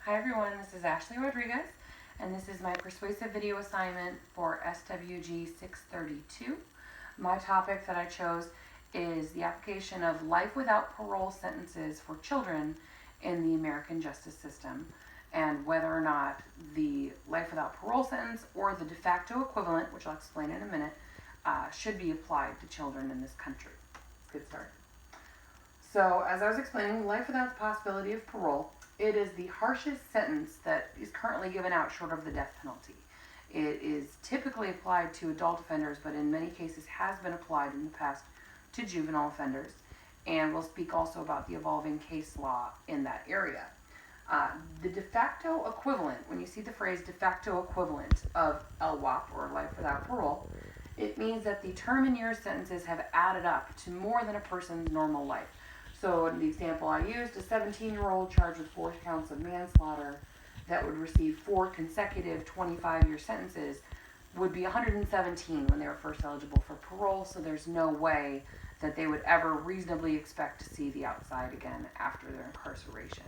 Hi everyone, this is Ashley Rodriguez, and this is my persuasive video assignment for SWG 632. My topic that I chose is the application of life without parole sentences for children in the American justice system, and whether or not the life without parole sentence or the de facto equivalent, which I'll explain in a minute, should be applied to children in this country. Let's get started. So, as I was explaining, life without the possibility of parole, it is the harshest sentence that is currently given out short of the death penalty. It is typically applied to adult offenders, but in many cases has been applied in the past to juvenile offenders. And we'll speak also about the evolving case law in that area. The de facto equivalent, when you see the phrase de facto equivalent of LWOP, or life without parole, it means that the term and year sentences have added up to more than a person's normal life. So in the example I used, a 17-year-old charged with 4 counts of manslaughter that would receive 4 consecutive 25-year sentences would be 117 when they were first eligible for parole, so there's no way that they would ever reasonably expect to see the outside again after their incarceration.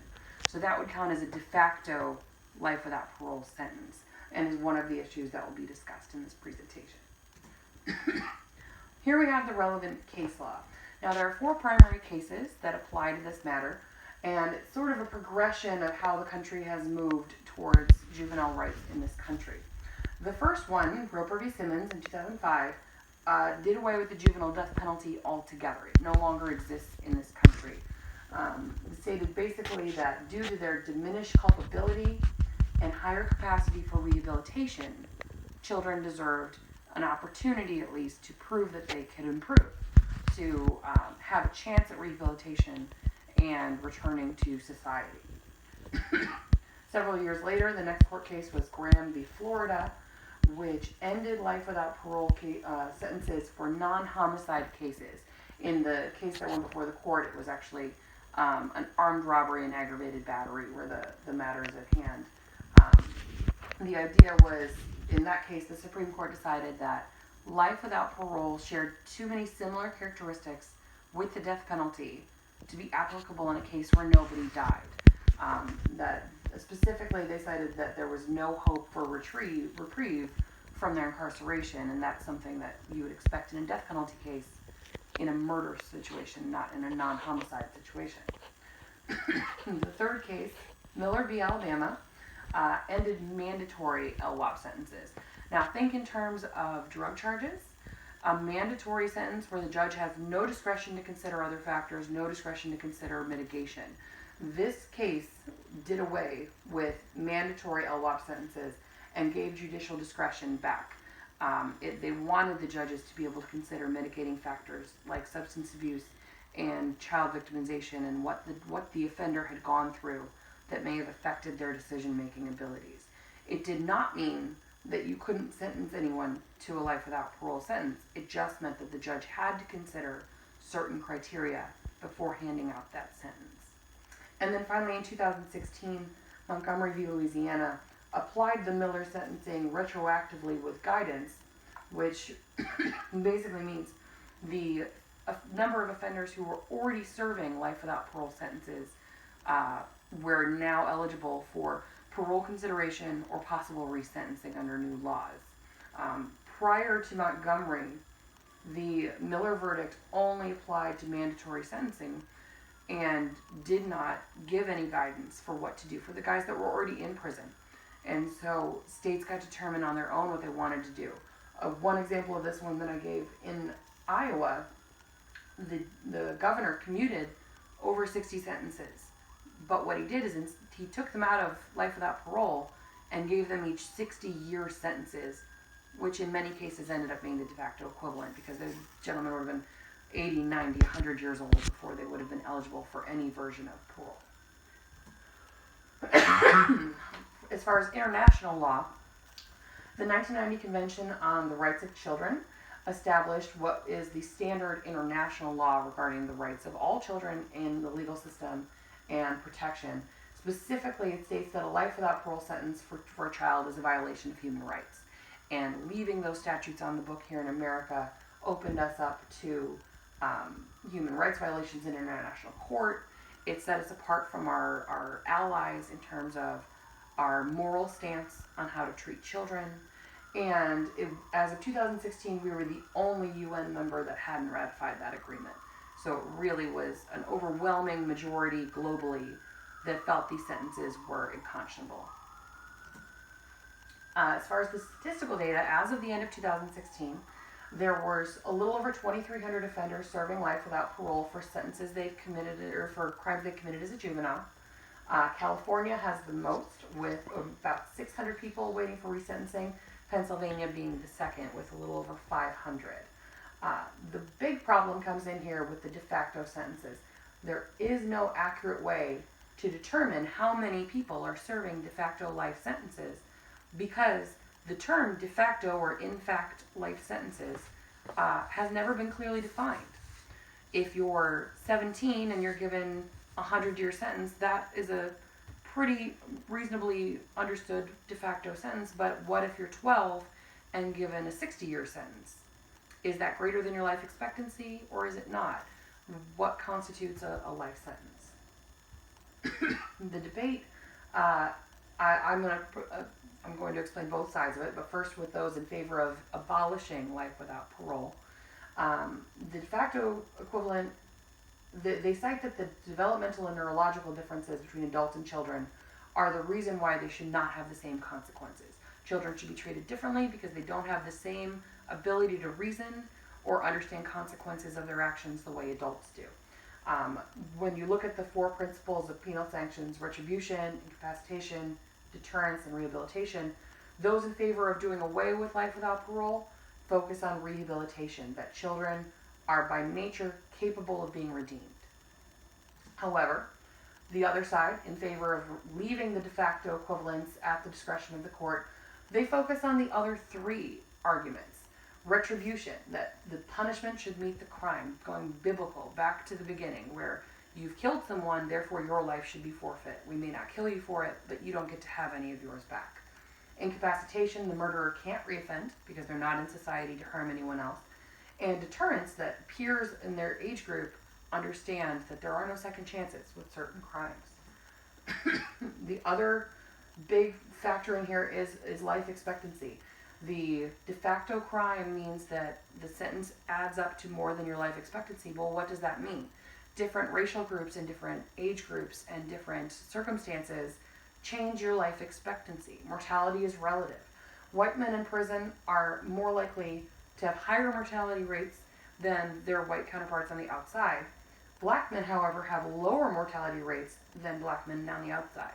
So that would count as a de facto life without parole sentence, and is one of the issues that will be discussed in this presentation. Here we have the relevant case law. Now, there are 4 primary cases that apply to this matter, and it's sort of a progression of how the country has moved towards juvenile rights in this country. The first one, Roper v. Simmons in 2005, did away with the juvenile death penalty altogether. It no longer exists in this country. It stated basically that due to their diminished culpability and higher capacity for rehabilitation, children deserved an opportunity at least to prove that they could improve, to have a chance at rehabilitation and returning to society. Several years later, the next court case was Graham v. Florida, which ended life without parole sentences for non-homicide cases. In the case that went before the court, it was actually an armed robbery and aggravated battery where the matter is at hand. The idea was, in that case, the Supreme Court decided that life without parole shared too many similar characteristics with the death penalty to be applicable in a case where nobody died. That specifically, they cited that there was no hope for reprieve from their incarceration, and that's something that you would expect in a death penalty case in a murder situation, not in a non-homicide situation. The third case, Miller v. Alabama, ended mandatory LWOP sentences. Now, think in terms of drug charges. A mandatory sentence where the judge has no discretion to consider other factors, no discretion to consider mitigation. This case did away with mandatory LWOP sentences and gave judicial discretion back. They wanted the judges to be able to consider mitigating factors like substance abuse and child victimization and what the offender had gone through that may have affected their decision-making abilities. It did not mean that you couldn't sentence anyone to a life without parole sentence. It just meant that the judge had to consider certain criteria before handing out that sentence. And then finally, in 2016, Montgomery v. Louisiana applied the Miller sentencing retroactively with guidance, which basically means the number of offenders who were already serving life without parole sentences were now eligible for parole consideration or possible resentencing under new laws. Prior to Montgomery, the Miller verdict only applied to mandatory sentencing and did not give any guidance for what to do for the guys that were already in prison. And so states got to determine on their own what they wanted to do. One example of this one that I gave in Iowa, the governor commuted over 60 sentences. But what he did is he took them out of life without parole and gave them each 60-year sentences, which in many cases ended up being the de facto equivalent because those gentlemen would have been 80, 90, 100 years old before they would have been eligible for any version of parole. As far as international law, the 1990 Convention on the Rights of Children established what is the standard international law regarding the rights of all children in the legal system and protection. Specifically, it states that a life without parole sentence for a child is a violation of human rights. And leaving those statutes on the book here in America opened us up to human rights violations in international court It set us apart from our allies in terms of our moral stance on how to treat children. And as of 2016, we were the only UN member that hadn't ratified that agreement. So it really was an overwhelming majority globally that felt these sentences were unconscionable. As far as the statistical data, as of the end of 2016, there was a little over 2,300 offenders serving life without parole for sentences they've committed or for crimes they committed as a juvenile. California has the most, with about 600 people waiting for resentencing. Pennsylvania being the second, with a little over 500. The big problem comes in here with the de facto sentences. There is no accurate way to determine how many people are serving de facto life sentences, because the term de facto or in fact life sentences has never been clearly defined. If you're 17 and you're given a 100-year sentence, that is a pretty reasonably understood de facto sentence. But what if you're 12 and given a 60-year sentence? Is that greater than your life expectancy, or is it not? What constitutes a life sentence? The debate, I'm going to explain both sides of it, but first with those in favor of abolishing life without parole. The de facto equivalent, they cite that the developmental and neurological differences between adults and children are the reason why they should not have the same consequences. Children should be treated differently because they don't have the same ability to reason or understand consequences of their actions the way adults do. When you look at the 4 principles of penal sanctions: retribution, incapacitation, deterrence, and rehabilitation, those in favor of doing away with life without parole focus on rehabilitation, that children are by nature capable of being redeemed. However, the other side, in favor of leaving the de facto equivalence at the discretion of the court, they focus on the other 3 arguments. Retribution, that the punishment should meet the crime, going biblical, back to the beginning, where you've killed someone, therefore your life should be forfeit. We may not kill you for it, but you don't get to have any of yours back. Incapacitation, the murderer can't reoffend because they're not in society to harm anyone else. And deterrence, that peers in their age group understand that there are no second chances with certain crimes. The other big factor in here is life expectancy. The de facto crime means that the sentence adds up to more than your life expectancy. Well, what does that mean? Different racial groups and different age groups and different circumstances change your life expectancy. Mortality is relative. White men in prison are more likely to have higher mortality rates than their white counterparts on the outside. Black men, however, have lower mortality rates than black men on the outside.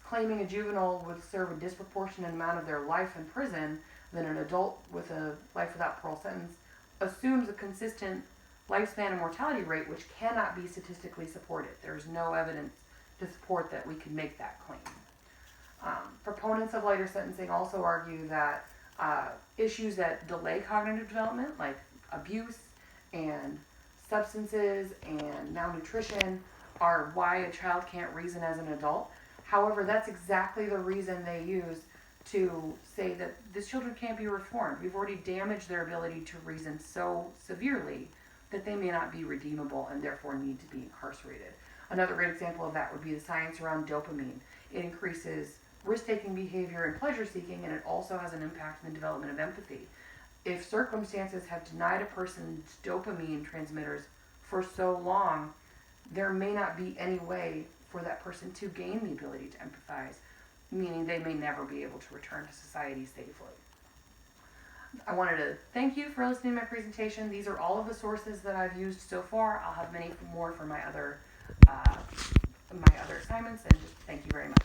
Claiming a juvenile would serve a disproportionate amount of their life in prison than an adult with a life without parole sentence assumes a consistent lifespan and mortality rate, which cannot be statistically supported. There's no evidence to support that we can make that claim. Proponents of lighter sentencing also argue that issues that delay cognitive development, like abuse and substances and malnutrition, are why a child can't reason as an adult. However, that's exactly the reason they use to say that these children can't be reformed. We've already damaged their ability to reason so severely that they may not be redeemable and therefore need to be incarcerated. Another great example of that would be the science around dopamine. It increases risk-taking behavior and pleasure-seeking, and it also has an impact in the development of empathy. If circumstances have denied a person's dopamine transmitters for so long, there may not be any way for that person to gain the ability to empathize, meaning they may never be able to return to society safely. I wanted to thank you for listening to my presentation. These are all of the sources that I've used so far. I'll have many more for my other assignments, and just thank you very much.